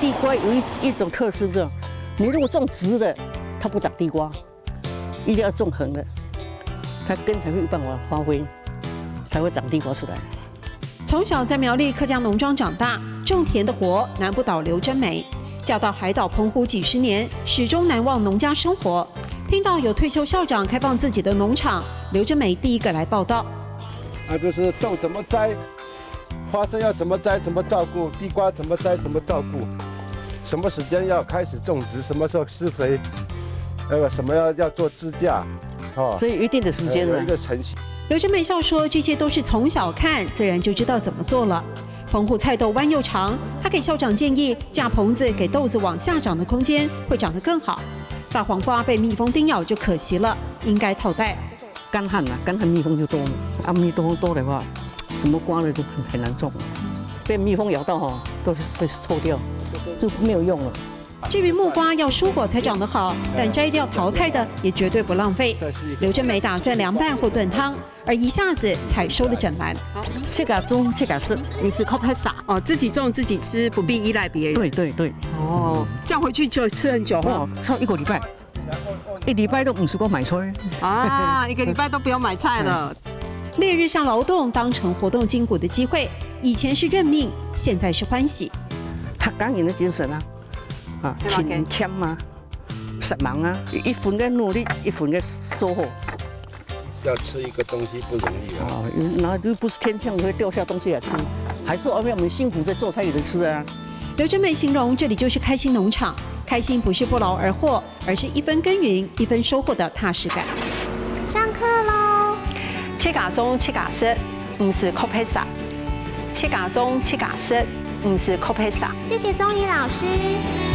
地瓜有一种特色的，你如果种直的，它不长地瓜，一定要种横的，它根才会有办法发挥，才会长地瓜出来。从小在苗栗客家农庄长大，种田的活难不倒刘真梅。嫁到海岛澎湖几十年，始终难忘农家生活。听到有退休校长开放自己的农场，刘真梅第一个来报道。就是豆怎么栽，花生要怎么栽，怎么照顾，地瓜怎么栽，怎么照顾，什么时间要开始种植，什么时候施肥，什么要做支架，所以有一定的时间了，有一个程序。刘真梅笑说，这些都是从小看，自然就知道怎么做了。澎湖菜豆弯又长，他给校长建议架棚子，给豆子往下长的空间，会长得更好。大黄瓜被蜜蜂叮咬就可惜了，应该套袋。干旱啊，干旱蜜蜂就多嘛，蜜蜂多的话，什么瓜呢就很难种，被蜜蜂咬到都会臭掉，就没有用了。至于木瓜要蔬果才长得好，但摘掉淘汰的也绝对不浪费。刘真梅打算凉拌或炖汤，而一下子采收了整篮。切嘎种，切嘎是，你是靠拍撒哦，自己种自己吃，不必依赖别人。对。哦，这样回去就吃很久哦，超1个礼拜，1礼拜都50个买菜啊，1个礼拜都不用买菜了。烈日下劳动当成活动筋骨的机会，以前是认命，现在是欢喜。客家人的精神啊，勤俭啊，实忙啊，一分的努力，一分的收获。要吃一个东西不容易啊！然后就不是天上会掉下东西来吃，还是我们辛苦在做才有的吃啊。刘真梅形容这里就是开心农场，开心不是不劳而获，而是一分耕耘一分收获的踏实感。上课喽！七嘎中七嘎色，不是 copy 啥；七嘎中七嘎色，不是 copy 啥。谢谢宗仪老师。